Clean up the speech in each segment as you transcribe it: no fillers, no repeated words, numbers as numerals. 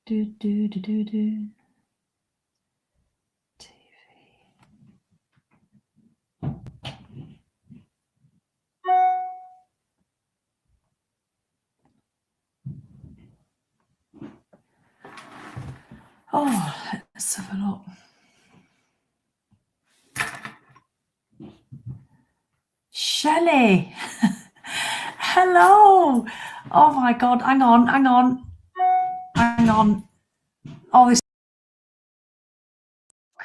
Do, do, do, do, do. Oh, let's have a look. Shelley. Hello. Oh my God. Hang on. Oh, this.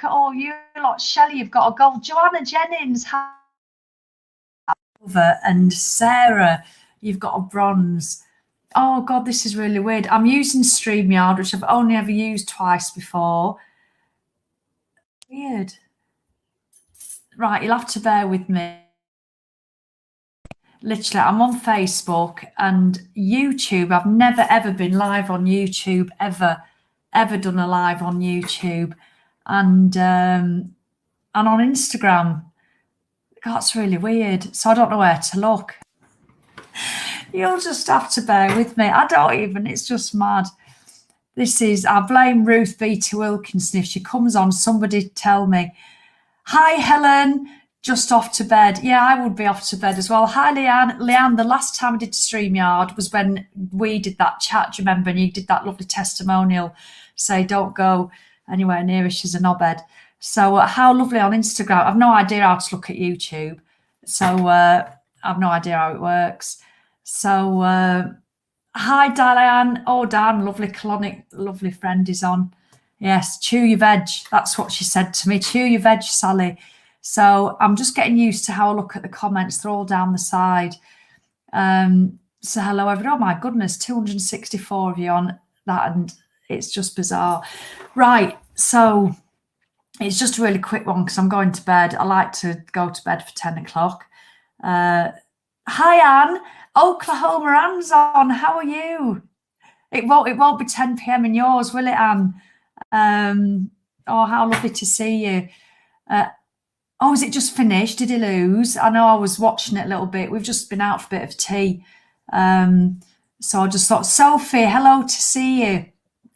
Oh, you lot. Shelley, you've got a gold. Joanna Jennings, and Sarah, you've got a bronze. Oh God, this is really weird. I'm using StreamYard, which I've only ever used twice before. Weird. Right, you'll have to bear with me. Literally, I'm on Facebook and YouTube. I've never ever been live on YouTube, ever done a live on YouTube, and on Instagram. That's really weird. So I don't know where to look. You'll just have to bear with me. I don't even, it's just mad. This is, I blame Ruth Beatty Wilkinson. If she comes on, somebody tell me. Hi, Helen, just off to bed. Yeah, I would be off to bed as well. Hi, Leanne. Leanne, the last time I did StreamYard was when we did that chat, do you remember? And you did that lovely testimonial, say don't go anywhere near her, she's a knobhead. So how lovely on Instagram. I've no idea how to look at YouTube. So I've no idea how it works. So hi, Diane. Oh, Dan, lovely colonic, lovely friend is on. Yes, chew your veg. That's what she said to me. Chew your veg, Sally. So I'm just getting used to how I look at the comments. They're all down the side. So hello, everyone. Oh, my goodness, 264 of you on that, and it's just bizarre. Right, so it's just a really quick one because I'm going to bed. I like to go to bed for 10 o'clock. Hi, Anne. Oklahoma Anne's on. How are you? It won't be 10 p.m. in yours, will it, Anne? Oh, how lovely to see you. Oh, is it just finished? Did he lose? I know I was watching it a little bit. We've just been out for a bit of tea. So I just thought, Sophie, hello to see you.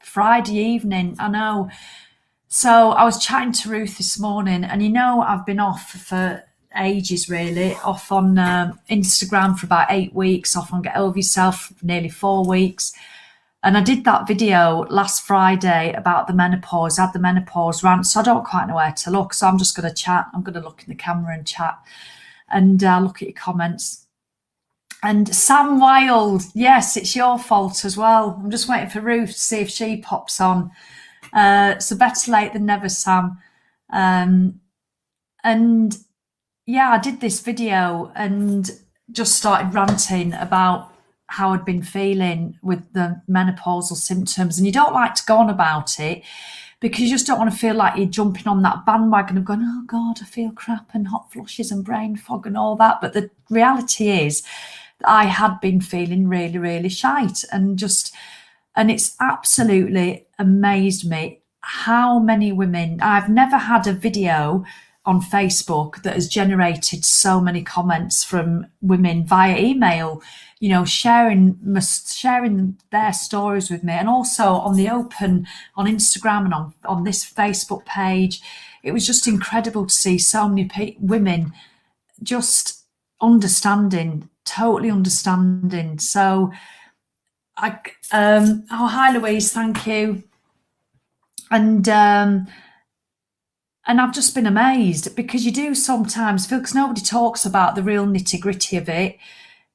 Friday evening, I know. So I was chatting to Ruth this morning, and you know I've been off for ages, really, off on Instagram for about 8 weeks, off on Get Over Yourself for nearly 4 weeks. And I did that video last Friday about the menopause. I had the menopause rant, so I don't quite know where to look. So I'm just going to chat. I'm going to look in the camera and chat and look at your comments. And Sam Wild, yes, it's your fault as well. I'm just waiting for Ruth to see if she pops on. So better late than never, Sam. And yeah, I did this video and just started ranting about how I'd been feeling with the menopausal symptoms. And you don't like to go on about it because you just don't want to feel like you're jumping on that bandwagon of going, oh God, I feel crap and hot flushes and brain fog and all that. But the reality is that I had been feeling really, really shite, and it's absolutely amazed me how many women. I've never had a video on Facebook that has generated so many comments from women via email, you know, sharing their stories with me, and also on the open on Instagram and on this Facebook page. It was just incredible to see so many women just understanding, totally understanding. So oh, hi Louise, thank you. And I've just been amazed, because you do sometimes feel, because nobody talks about the real nitty gritty of it,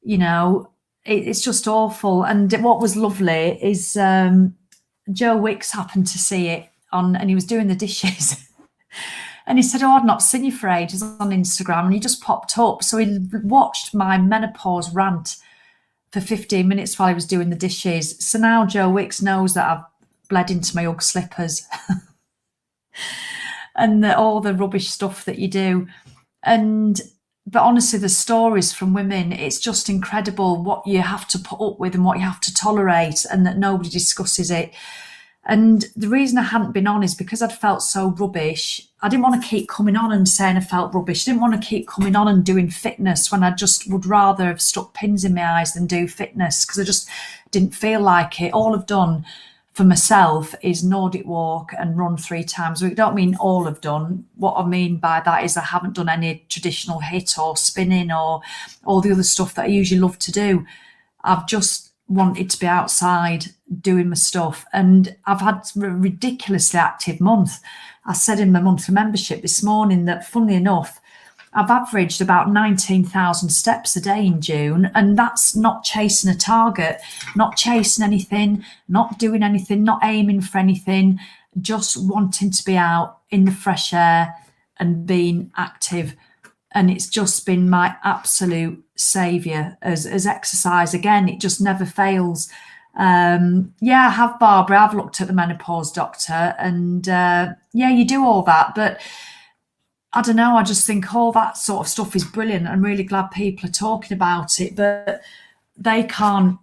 you know, it's just awful. And what was lovely is Joe Wicks happened to see it and he was doing the dishes and he said, oh, I'd not seen you for ages on Instagram, and he just popped up. So he watched my menopause rant for 15 minutes while he was doing the dishes. So now Joe Wicks knows that I've bled into my Ugg slippers and all the rubbish stuff that you do. But honestly, the stories from women, it's just incredible what you have to put up with and what you have to tolerate, and that nobody discusses it. And the reason I hadn't been on is because I'd felt so rubbish. I didn't want to keep coming on and saying I felt rubbish. I didn't want to keep coming on and doing fitness when I just would rather have stuck pins in my eyes than do fitness, because I just didn't feel like it. All I've done for myself is Nordic walk and run 3 times a week. Don't mean all have done. What I mean by that is I haven't done any traditional HIIT or spinning or all the other stuff that I usually love to do. I've just wanted to be outside doing my stuff, and I've had a ridiculously active month. I said in my monthly membership this morning that, funnily enough, I've averaged about 19,000 steps a day in June, and that's not chasing a target, not chasing anything, not doing anything, not aiming for anything, just wanting to be out in the fresh air and being active. And it's just been my absolute saviour as exercise. Again, it just never fails. I have, Barbara. I've looked at the menopause doctor, and you do all that, but I don't know, I just think all that sort of stuff is brilliant. I'm really glad people are talking about it, but they can't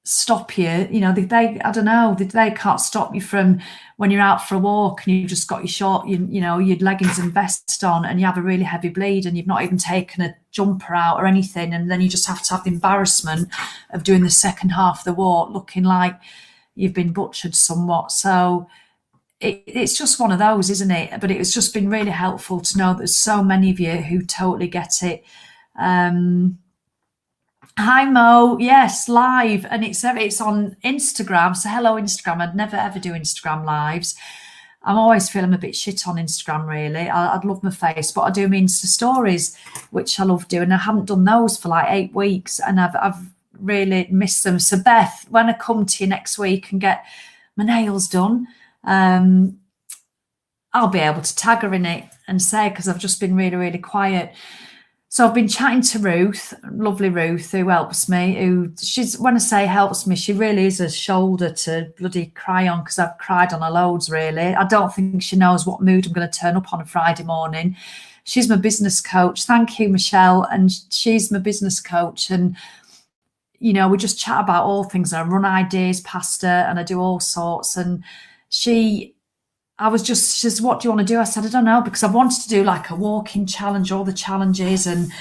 stop you. You know, they can't stop you from when you're out for a walk and you've just got your leggings and vest on, and you have a really heavy bleed and you've not even taken a jumper out or anything, and then you just have to have the embarrassment of doing the second half of the walk looking like you've been butchered somewhat. So it's just one of those, isn't it? But it's just been really helpful to know that there's so many of you who totally get it. Hi Mo, yes, live, and it's on Instagram. So hello Instagram. I'd never ever do Instagram lives. I'm always feeling a bit shit on Instagram, really. I'd love my face, but I do my Insta stories, which I love doing. I haven't done those for like 8 weeks, and I've really missed them. So Beth, when I come to you next week and get my nails done, I'll be able to tag her in it and say, because I've just been really, really quiet. So I've been chatting to Ruth, lovely Ruth, who helps me. When I say helps me, she really is a shoulder to bloody cry on, because I've cried on her loads, really. I don't think she knows what mood I'm going to turn up on a Friday morning. She's my business coach. Thank you, Michelle. And she's my business coach. And, you know, we just chat about all things. I run ideas past her and I do all sorts. And she says, what do you want to do? I said, I don't know, because I wanted to do like a walking challenge, all the challenges, and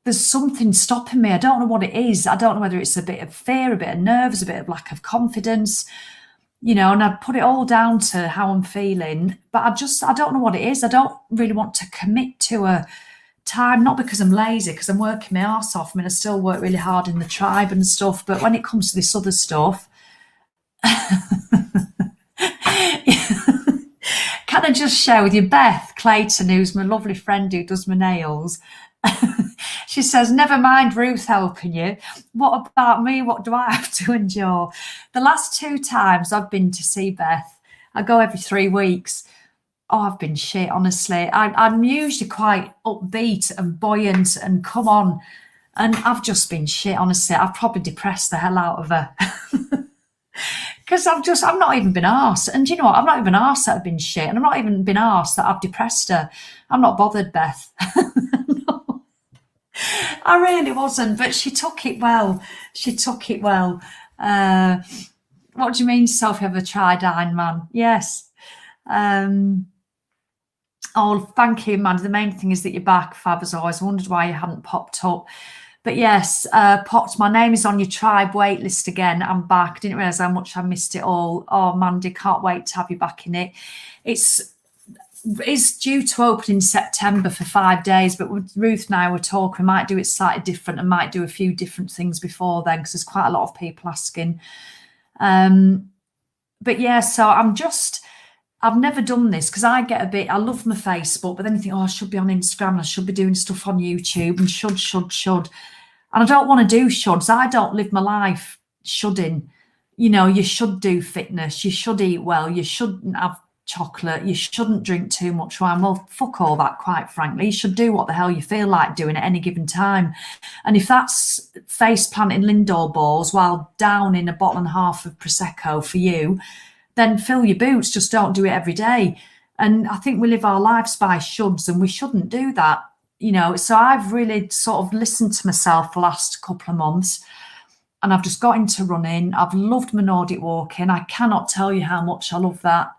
there's something stopping me. I don't know what it is. I don't know whether it's a bit of fear, a bit of nerves, a bit of lack of confidence, you know, and I put it all down to how I'm feeling, but I don't know what it is. I don't really want to commit to a time, not because I'm lazy, because I'm working my arse off. I mean, I still work really hard in the tribe and stuff, but when it comes to this other stuff, can I just share with you, Beth Clayton, who's my lovely friend who does my nails, she says, never mind Ruth helping you. What about me? What do I have to endure? The last 2 times I've been to see Beth, I go every 3 weeks. Oh, I've been shit, honestly. I'm usually quite upbeat and buoyant and come on. And I've just been shit, honestly. I've probably depressed the hell out of her. Because I've not even been arsed. And do you know what? I've not even arsed that I've been shit. And I've not even been arsed that I've depressed her. I'm not bothered, Beth. No, I really wasn't. But she took it well. What do you mean, Sophie, ever tried Iron Man? Yes. Oh, thank you, man. The main thing is that you're back, Fab, as always. I wondered why you hadn't popped up. But yes, Popped, my name is on your tribe wait list again. I'm back. Didn't realise how much I missed it all. Oh, Mandy, can't wait to have you back in it. It's due to open in September for 5 days, but with Ruth and I were talking, we might do it slightly different and might do a few different things before then, because there's quite a lot of people asking. But yeah, so I've never done this, because I love my Facebook, but then you think, oh, I should be on Instagram, I should be doing stuff on YouTube, and should. And I don't want to do shoulds. I don't live my life shoulding. You know, you should do fitness, you should eat well, you shouldn't have chocolate, you shouldn't drink too much wine. Well, fuck all that, quite frankly. You should do what the hell you feel like doing at any given time. And if that's face planting Lindor balls while downing a bottle and a half of Prosecco for you, then fill your boots, just don't do it every day. And I think we live our lives by shoulds, and we shouldn't do that, you know. So I've really sort of listened to myself the last couple of months, and I've just got into running. I've loved my Nordic walking. I cannot tell you how much I love that.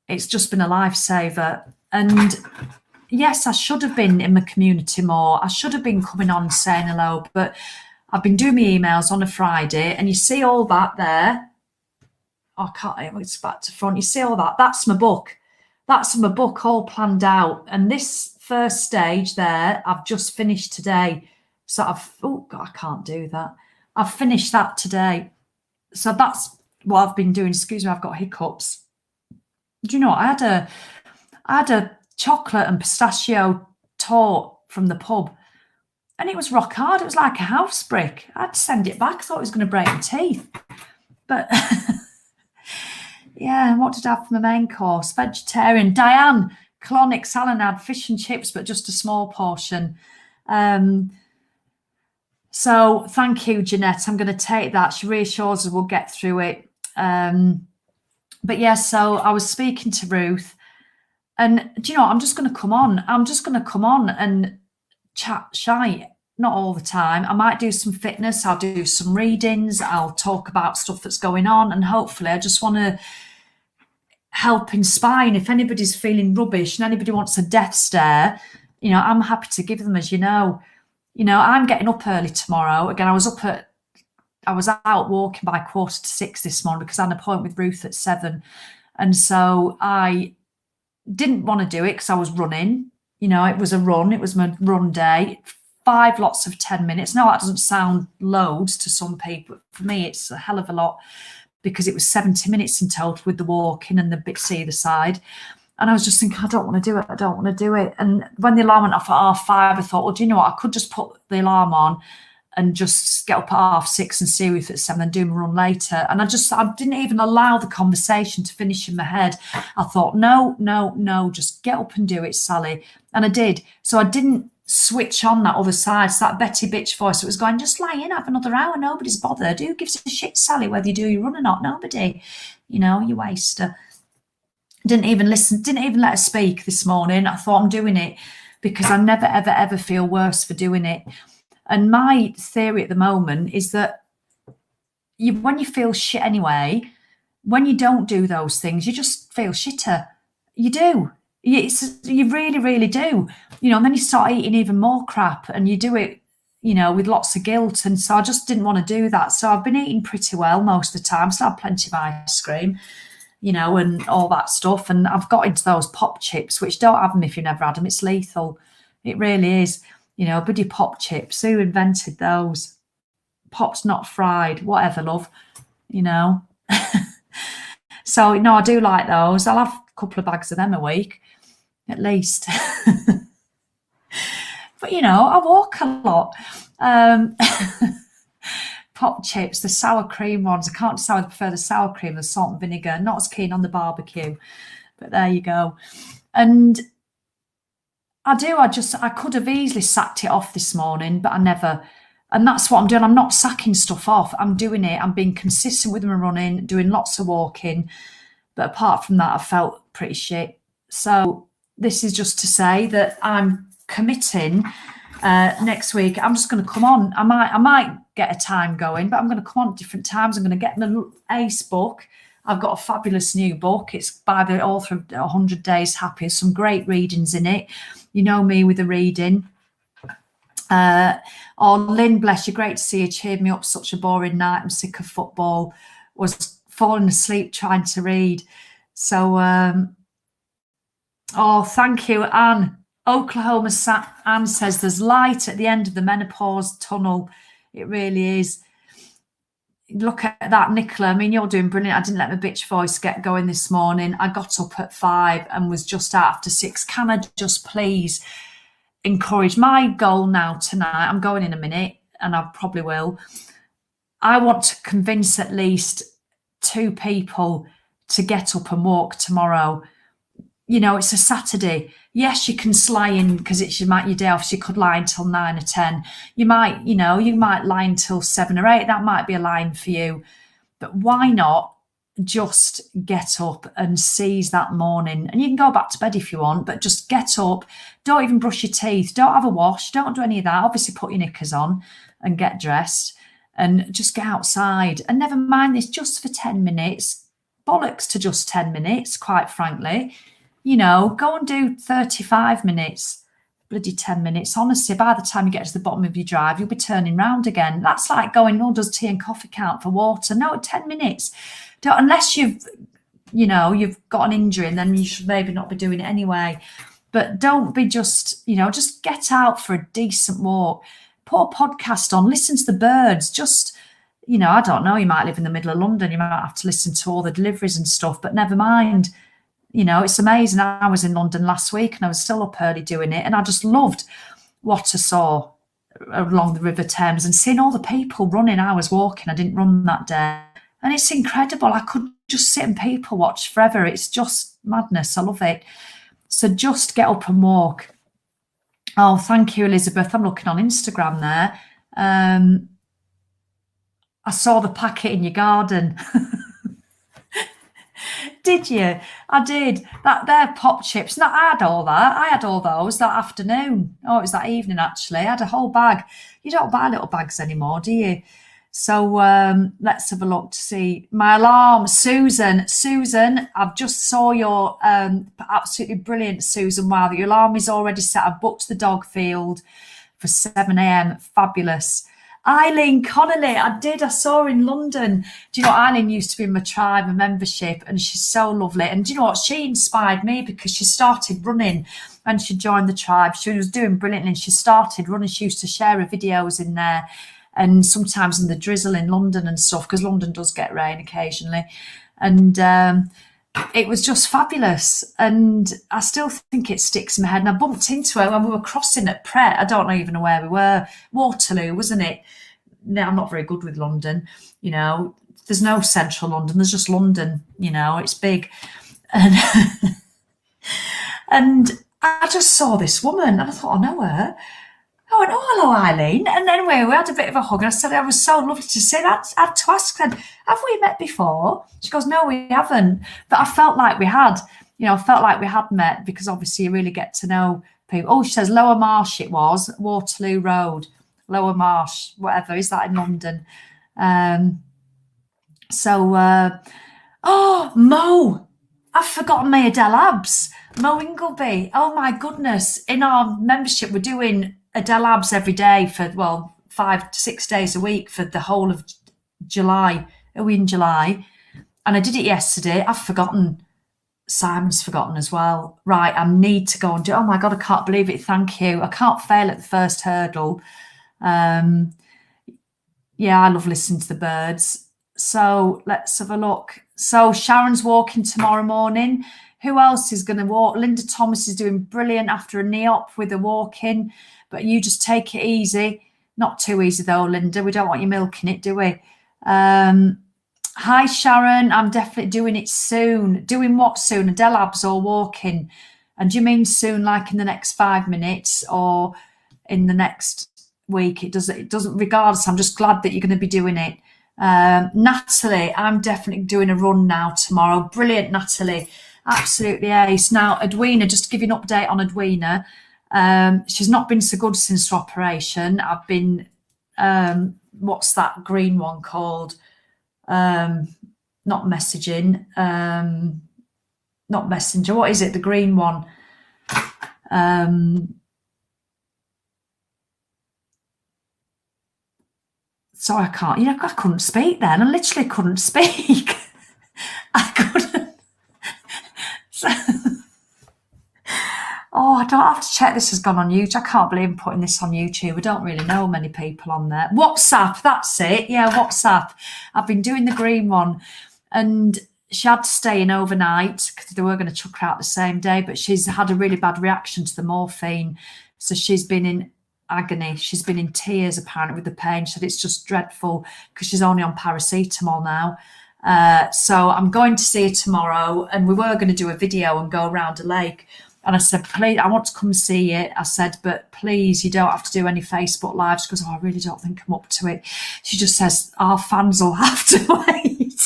It's just been a lifesaver. And yes, I should have been in my community more. I should have been coming on saying hello, but I've been doing my emails on a Friday, and you see all that there. I can't, it's back to front. You see all that? That's my book. That's my book all planned out. And this first stage there, I've just finished today. So oh God, I can't do that. I've finished that today. So that's what I've been doing. Excuse me, I've got hiccups. Do you know what? I had a chocolate and pistachio tart from the pub, and it was rock hard. It was like a house brick. I had to send it back. I thought it was going to break my teeth. But yeah, what did I have for my main course? Vegetarian. Diane, colonic salad, fish and chips, but just a small portion. So thank you, Jeanette. I'm going to take that. She reassures us we'll get through it. But yeah, so I was speaking to Ruth, and do you know what? I'm just going to come on. I'm just going to come on and chat shite. Not all the time. I might do some fitness. I'll do some readings. I'll talk about stuff that's going on, and hopefully I just want to help inspire. And if anybody's feeling rubbish and anybody wants a death stare, you know, I'm happy to give them, as you know. You know, I'm getting up early tomorrow. Again, I was out walking by 5:45 this morning because I had an appointment with Ruth at 7. And so I didn't want to do it because I was running. You know, it was a run. It was my run day. 5 lots of 10 minutes. Now, that doesn't sound loads to some people. For me, it's a hell of a lot because it was 70 minutes in total with the walking and the bits either side. And I was just thinking, I don't want to do it. I don't want to do it. And when the alarm went off at 5:30, I thought, well, do you know what? I could just put the alarm on and just get up at 6:30 and see Ruth at 7 and do my run later. And I didn't even allow the conversation to finish in my head. I thought, no, just get up and do it, Sally. And I did. So I didn't switch on that other side. So that Betty bitch voice that was going, just lie in, have another hour. Nobody's bothered. Who gives a shit, Sally, whether you do your run or not? Nobody. You know, you waster. Didn't even listen, didn't even let her speak this morning. I thought I'm doing it because I never, ever, ever feel worse for doing it. And my theory at the moment is that when you feel shit anyway, when you don't do those things, you just feel shitter. You do. You really, really do. You know, and then you start eating even more crap and you do it, you know, with lots of guilt. And so I just didn't want to do that. So I've been eating pretty well most of the time. So I had plenty of ice cream, you know, and all that stuff. And I've got into those pop chips, which don't have them if you've never had them. It's lethal. It really is. You know, buddy pop chips. Who invented those? Pop's not fried. Whatever, love. You know. So, no, I do like those. I'll have a couple of bags of them a week, at least. But, you know, I walk a lot. Pop chips, the sour cream ones. I can't decide. I prefer the sour cream, the salt and vinegar. Not as keen on the barbecue, but there you go. And I could have easily sacked it off this morning, but I never. And that's what I'm doing. I'm not sacking stuff off. I'm doing it. I'm being consistent with my running, doing lots of walking. But apart from that, I felt pretty shit. So this is just to say that I'm committing next week. I'm just going to come on. I might get a time going, but I'm going to come on at different times. I'm going to get my Ace book. I've got a fabulous new book. It's by the author of 100 Days Happy. Some great readings in it. You know me with the reading. Lynn, bless you, great to see you. Cheered me up. Such a boring night. I'm sick of football. Was falling asleep trying to read. So, thank you, Anne. Oklahoma Anne says there's light at the end of the menopause tunnel. It really is. Look at that, Nicola. I mean, you're doing brilliant. I didn't let my bitch voice get going this morning. I got up at 5 and was just out after 6. Can I just please encourage my goal now tonight? I'm going in a minute and I probably will. I want to convince at least 2 people to get up and walk tomorrow. You know, it's a Saturday. Yes, you can lie in because it's your day off. So you could lie until 9 or 10. You might lie until 7 or 8. That might be a line for you. But why not just get up and seize that morning? And you can go back to bed if you want, but just get up. Don't even brush your teeth. Don't have a wash. Don't do any of that. Obviously, put your knickers on and get dressed and just get outside. And never mind this, just for 10 minutes. Bollocks to just 10 minutes, quite frankly. You know, go and do 35 minutes. bloody 10 minutes. Honestly, by the time you get to the bottom of your drive, you'll be turning round again. That's like going, oh, does tea and coffee count for water? No, 10 minutes. Unless you've got an injury, and then you should maybe not be doing it anyway. But don't be just get out for a decent walk. Put a podcast on, listen to the birds. Just, I don't know, you might live in the middle of London, you might have to listen to all the deliveries and stuff, but never mind. It's amazing. I was in London last week and I was still up early doing it, and I just loved what I saw along the River Thames and seeing all the people running. I was walking, I didn't run that day, and it's incredible. I could just sit and people watch forever. It's just madness. I love it. So just get up and walk. Oh, thank you, Elizabeth. I'm looking on Instagram there. I saw the packet in your garden. Did you? I did. They're pop chips. No, I had all that. I had all those that afternoon. Oh, it was that evening, actually. I had a whole bag. You don't buy little bags anymore, do you? So let's have a look to see. My alarm, Susan. Susan, I've just saw your absolutely brilliant, Susan. Wow, your alarm is already set. I've booked the dog field for 7 a.m. Fabulous. Eileen Connolly, I saw her in London. Do you know, Eileen used to be in my tribe, a membership, and she's so lovely. And do you know what? She inspired me because she started running when she joined the tribe. She was doing brilliantly and she started running. She used to share her videos in there, and sometimes in the drizzle in London and stuff, because London does get rain occasionally. And it was just fabulous. And I still think it sticks in my head. And I bumped into her when we were crossing at Pret. I don't even know where we were. Waterloo, wasn't it? No, I'm not very good with London. There's no central London. There's just London, it's big. And, and I just saw this woman and I thought, I know her. I went, oh, hello, Eileen. And anyway, we had a bit of a hug. And I said, it was so lovely to see that. I had to ask her, have we met before? She goes, no, we haven't. But I felt like we had, met, because obviously you really get to know people. Oh, she says Lower Marsh it was, Waterloo Road, Lower Marsh, whatever. Is that in London? Mo. I've forgotten my Adele Abs. Mo Ingleby. Oh, my goodness. In our membership, we're doing Adele Abs every day for 5 to 6 days a week for the whole of July. Are we in July? And I did it yesterday. I've forgotten. Simon's forgotten as well. Right, I need to go and do it. Oh my God, I can't believe it. Thank you. I can't fail at the first hurdle. Yeah, I love listening to the birds. So let's have a look. So Sharon's walking tomorrow morning. Who else is going to walk? Linda Thomas is doing brilliant after a knee-op with a walk-in. But you just take it easy. Not too easy though, Linda. We don't want you milking it, do we? Hi, Sharon. I'm definitely doing it soon. Doing what soon? Adele Abs or walking? And do you mean soon, like in the next 5 minutes or in the next week? It doesn't regardless. I'm just glad that you're going to be doing it. Natalie, I'm definitely doing a run now tomorrow. Brilliant, Natalie. Absolutely ace. Now, Edwina, just to give you an update on Edwina. She's not been so good since her operation. I've been, what's that green one called? Not messaging, not messenger. What is it? The green one. Sorry, I can't. I couldn't speak then. I literally couldn't speak. I couldn't. So, I don't have to check this has gone on YouTube. I can't believe I'm putting this on YouTube. I don't really know many people on there. WhatsApp, that's it. Yeah, WhatsApp. I've been doing the green one. And she had to stay in overnight because they were going to chuck her out the same day. But she's had a really bad reaction to the morphine. So she's been in agony. She's been in tears, apparently, with the pain. She said it's just dreadful because she's only on paracetamol now. So I'm going to see her tomorrow. And we were going to do a video and go around a lake. And I said, please, I want to come see it. I said, but please, you don't have to do any Facebook Lives. She goes, I really don't think I'm up to it. She just says, our fans will have to wait.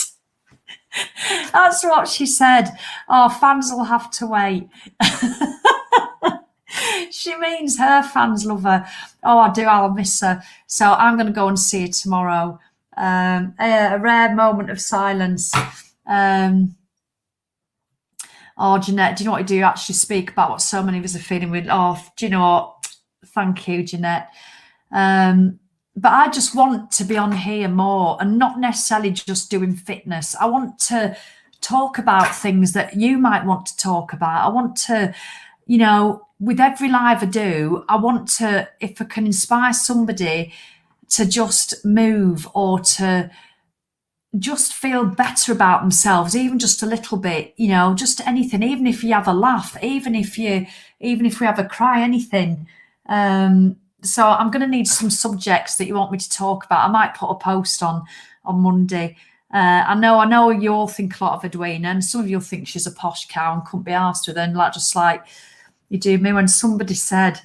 That's what she said. Our fans will have to wait. She means her fans love her. Oh, I do. I'll miss her. So I'm going to go and see her tomorrow. A rare moment of silence. Oh, Jeanette, do you know what I do? Actually speak about what so many of us are feeling with? Oh, do you know what? Thank you, Jeanette. But I just want to be on here more, and not necessarily just doing fitness. I want to talk about things that you might want to talk about. I want to, you know, with every live I do, I want to, if I can inspire somebody to just move or to just feel better about themselves, even just a little bit, you know, just anything, even if you have a laugh, even if we have a cry, anything. So I'm going to need some subjects that you want me to talk about. I might put a post on Monday. I know you all think a lot of Edwina, and some of you think she's a posh cow and couldn't be arsed with her, and just like you do me. When somebody said,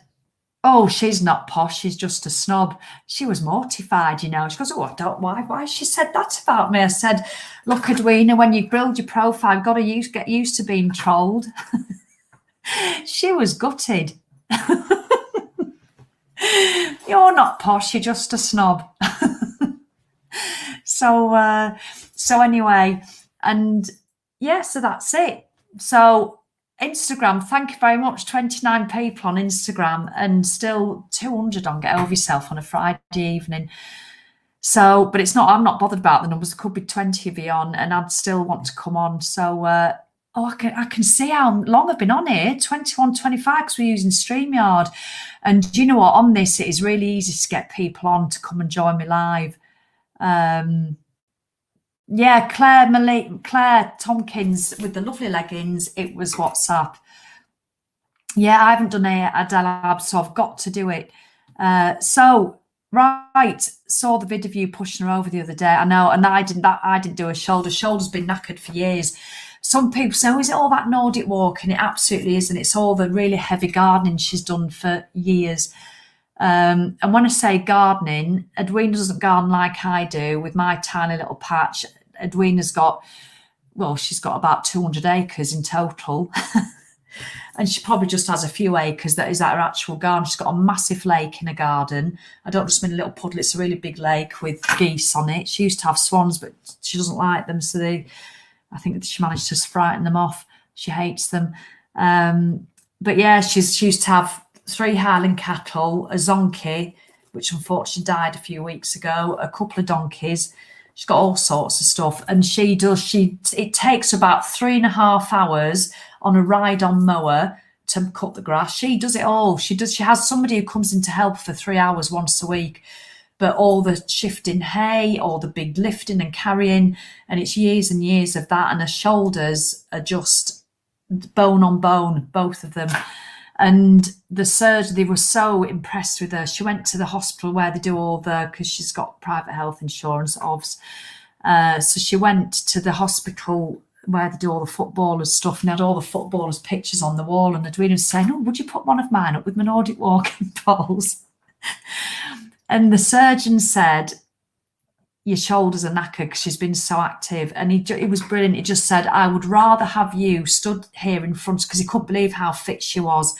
"Oh, she's not posh, she's just a snob," she was mortified, you know. She goes, "Oh, I don't, why she said that about me?" I said, "Look, Edwina, when you build your profile, you've got to get used to being trolled." She was gutted. "You're not posh, you're just a snob." So anyway, and yeah, so that's it. So Instagram, thank you very much. 29 people on Instagram and still 200 on Get Over Yourself on a Friday evening. So, but it's not, I'm not bothered about the numbers. There could be 20 of you on and I'd still want to come on. So, I can see how long I've been on here, 21, 25, because we're using StreamYard. And do you know what? On this, it is really easy to get people on to come and join me live. Yeah, Claire Tompkins with the lovely leggings. It was WhatsApp. Yeah, I haven't done a Delab, so I've got to do it. So right, saw the vid of you pushing her over the other day. I know, and I didn't do a shoulder. Shoulder's been knackered for years. Some people say, "Oh, is it all that Nordic walking?" It absolutely isn't. It's all the really heavy gardening she's done for years. And when I say gardening, Edwina doesn't garden like I do with my tiny little patch. Edwina's got, well, she's got about 200 acres in total. And she probably just has a few acres that is her actual garden. She's got a massive lake in her garden. I don't just mean a little puddle, it's a really big lake with geese on it. She used to have swans, but she doesn't like them. So I think she managed to frighten them off. She hates them. But yeah, she used to have 3 Highland cattle, a zonkey, which unfortunately died a few weeks ago, a couple of donkeys. She's got all sorts of stuff. And it takes about 3.5 hours on a ride-on mower to cut the grass. She does it all. She has somebody who comes in to help for 3 hours once a week. But all the shifting hay, all the big lifting and carrying, and it's years and years of that. And her shoulders are just bone on bone, both of them. And the surgeon, they were so impressed with her. She went to the hospital where they do all because she's got private health insurance, obvs. So she went to the hospital where they do all the footballers stuff and had all the footballers' pictures on the wall. And Edwina was saying, "Oh, would you put one of mine up with my Nordic walking poles?" And the surgeon said, "Your shoulders are knackered because she's been so active." And it was brilliant. He just said, "I would rather have you stood here in front," because he couldn't believe how fit she was.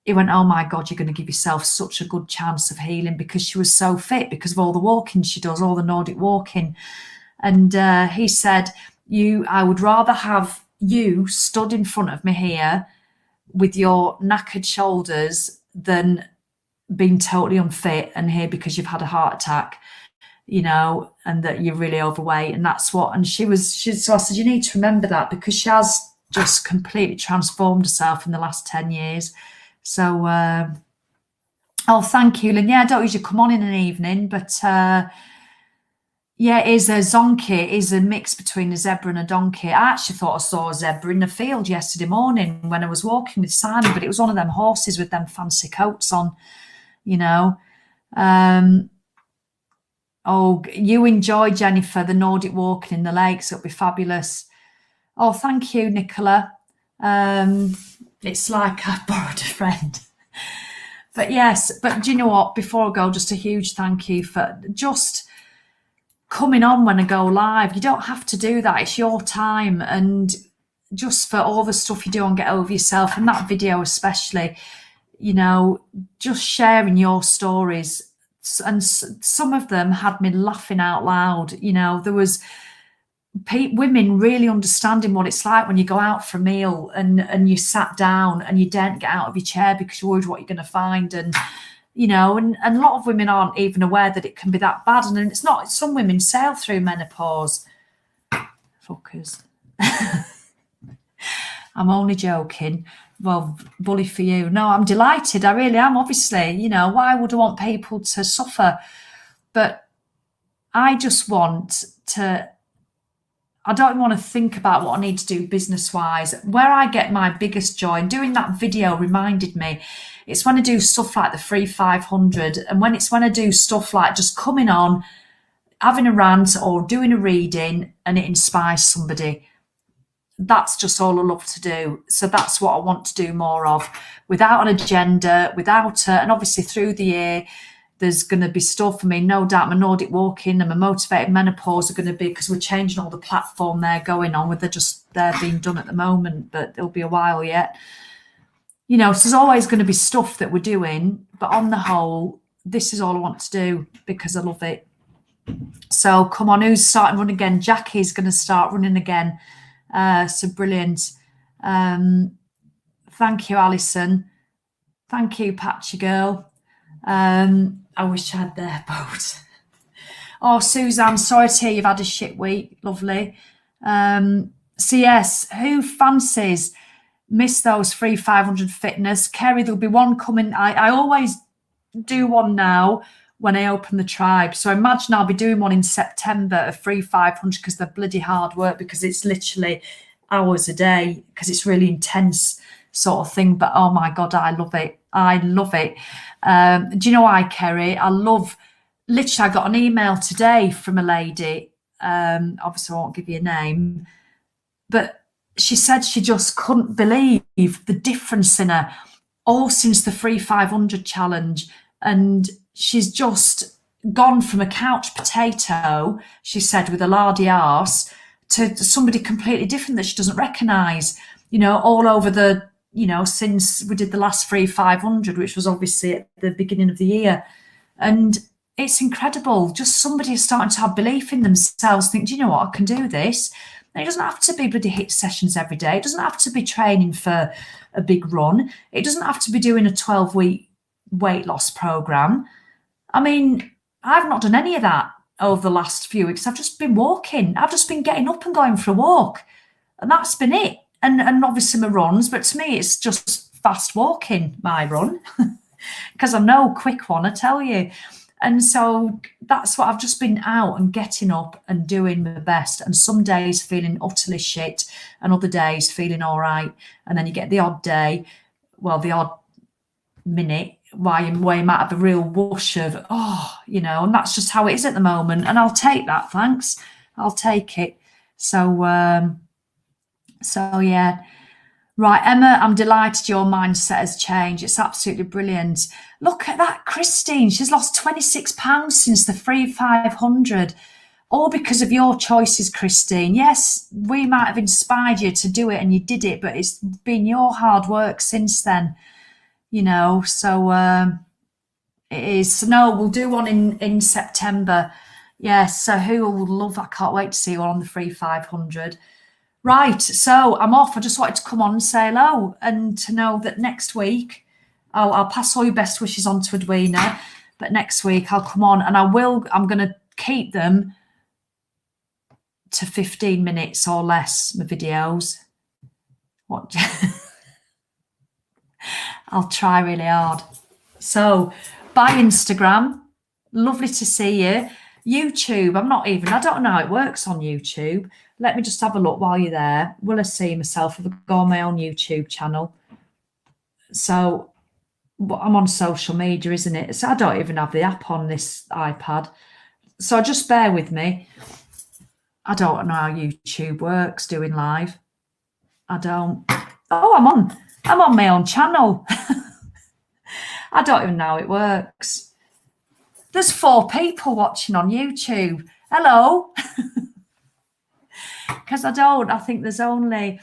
He went, "Oh my God, you're going to give yourself such a good chance of healing," because she was so fit because of all the walking she does, all the Nordic walking. And he said, I would rather have you stood in front of me here with your knackered shoulders than being totally unfit and here because you've had a heart attack, you know, and that you're really overweight." And that's what, and so I said, "You need to remember that," because she has just completely transformed herself in the last 10 years. So, oh, thank you, Lynn. Yeah, I don't usually come on in an evening, but yeah, it is a zonkey. It is a mix between a zebra and a donkey. I actually thought I saw a zebra in the field yesterday morning when I was walking with Simon, but it was one of them horses with them fancy coats on, you know. Oh, you enjoy, Jennifer, the Nordic walking in the lakes. It'll be fabulous. Oh, thank you, Nicola. It's like I borrowed a friend. But yes, but do you know what? Before I go, just a huge thank you for just coming on when I go live. You don't have to do that. It's your time. And just for all the stuff you do on Get Over Yourself, and that video especially, you know, just sharing your stories. And some of them had me laughing out loud. You know, there was women really understanding what it's like when you go out for a meal and you sat down and you daren't get out of your chair because you're worried what you're going to find. And, you know, and a lot of women aren't even aware that it can be that bad. And it's not. Some women sail through menopause. Fuckers. I'm only joking. Well, bully for you. No, I'm delighted. I really am, obviously. You know, why would I want people to suffer? But I just want to, I don't want to think about what I need to do business-wise. Where I get my biggest joy, and doing that video reminded me, it's when I do stuff like the free 500, and when I do stuff like just coming on, having a rant or doing a reading, and it inspires somebody. That's just all I love to do. So that's what I want to do more of, without an agenda, and obviously through the year, there's going to be stuff. I mean, no doubt my Nordic walking and my motivated menopause are going to be, because we're changing all the platform they're going on with. They're being done at the moment, but it'll be a while yet. You know, so there's always going to be stuff that we're doing, but on the whole, this is all I want to do because I love it. So come on, who's starting running again? Jackie's going to start running again. So brilliant. Thank you, Alison. Thank you, Patchy Girl. I wish I had their boat. Oh, Suzanne, sorry to hear you've had a shit week. Lovely. So yes, who fancies miss those free 500 fitness? Kerry, there'll be one coming. I always do one now when I open the tribe. So imagine I'll be doing one in September, a free 500, because they're bloody hard work, because it's literally hours a day, because it's really intense sort of thing. But oh my God, I love it. I love it. Do you know why, Kerry? Literally, I got an email today from a lady. Obviously, I won't give you a name, but she said she just couldn't believe the difference in her, all since the free 500 challenge. And she's just gone from a couch potato, she said, with a lardy arse, to somebody completely different that she doesn't recognise, you know, all over the, you know, since we did the last free 500, which was obviously at the beginning of the year. And it's incredible. Just somebody is starting to have belief in themselves, think, do you know what, I can do this. And it doesn't have to be bloody HIIT sessions every day. It doesn't have to be training for a big run. It doesn't have to be doing a 12-week weight loss program. I mean, I've not done any of that over the last few weeks. I've just been walking. I've just been getting up and going for a walk. And that's been it. And obviously my runs, but to me, it's just fast walking, my run, because I'm no quick one, I tell you. And so that's what I've just been out and getting up and doing my best. And some days feeling utterly shit and other days feeling all right. And then you get the odd day, well, the odd minute where you might have a real whoosh of, oh, you know, and that's just how it is at the moment. And I'll take that, thanks. I'll take it. So yeah. Right, Emma, I'm delighted your mindset has changed. It's absolutely brilliant. Look at that, Christine. She's lost 26 pounds since the free 500. All because of your choices, Christine. Yes, we might have inspired you to do it and you did it, but it's been your hard work since then, you know. So it is. So no, we'll do one in September. Yes, so who will love, I can't wait to see you on the free 500. Right, so I'm off. I just wanted to come on and say hello and to know that next week I'll pass all your best wishes on to Edwina, but next week I'll come on and I'm going to keep them to 15 minutes or less, my videos. What? I'll try really hard. So, bye Instagram. Lovely to see you. YouTube, I don't know how it works on YouTube. Let me just have a look while you're there. Will I see myself if I go on my own YouTube channel? So I'm on social media, isn't it? So I don't even have the app on this iPad. So just bear with me. I don't know how YouTube works doing live. I don't. Oh, I'm on my own channel. I don't even know how it works. There's 4 people watching on YouTube. Hello. Because I think there's only,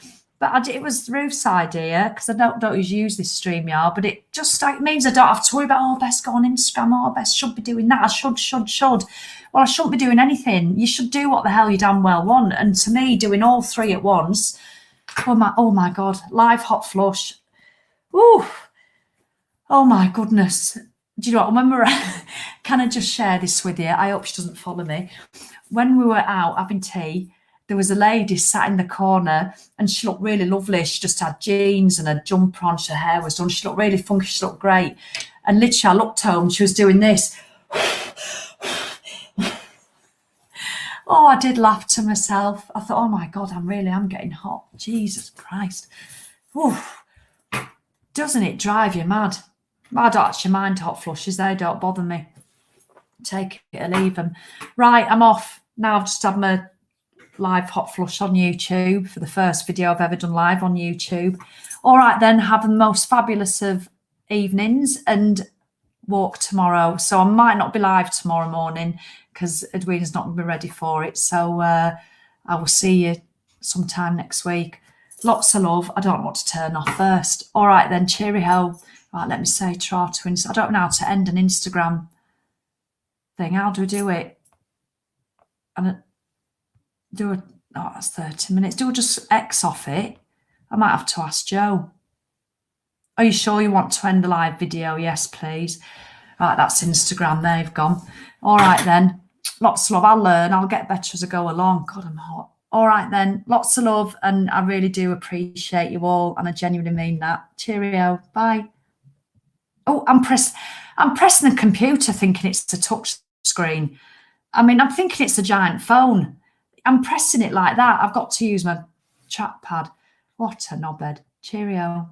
but it was Ruth's idea because I don't always use this StreamYard, but it just like means I don't have to worry about, oh, best go on Instagram, oh, best should be doing that, I should. Well, I shouldn't be doing anything. You should do what the hell you damn well want. And to me, doing all three at once, oh my God, live hot flush. Ooh, oh my goodness. Do you know what? I remember, can I just share this with you? I hope she doesn't follow me. When we were out having tea, there was a lady sat in the corner and she looked really lovely. She just had jeans and a jumper on. Her hair was done. She looked really funky. She looked great. And literally, I looked home and she was doing this. Oh, I did laugh to myself. I thought, oh my God, I'm getting hot. Jesus Christ. Oof. Doesn't it drive you mad? I don't actually mind hot flushes. They don't bother me. Take it or leave them. Right, I'm off. Now I've just had my live hot flush on YouTube for the first video I've ever done live on YouTube. All right, then, have the most fabulous of evenings and walk tomorrow. So I might not be live tomorrow morning because Edwina's not going to be ready for it. So I will see you sometime next week. Lots of love. I don't know what to turn off first. All right, then, cheerio. Right, let me say try to I don't know how to end an Instagram thing. How do we do it? And oh, that's 30 minutes. Do I just X off it? I might have to ask Joe. Are you sure you want to end the live video? Yes, please. Right, that's Instagram. They've gone. All right, then. Lots of love. I'll learn. I'll get better as I go along. God, I'm hot. All right, then. Lots of love. And I really do appreciate you all. And I genuinely mean that. Cheerio. Bye. Oh, I'm pressing the computer thinking it's a touch screen. I mean, I'm thinking it's a giant phone. I'm pressing it like that. I've got to use my chat pad. What a knobhead. Cheerio.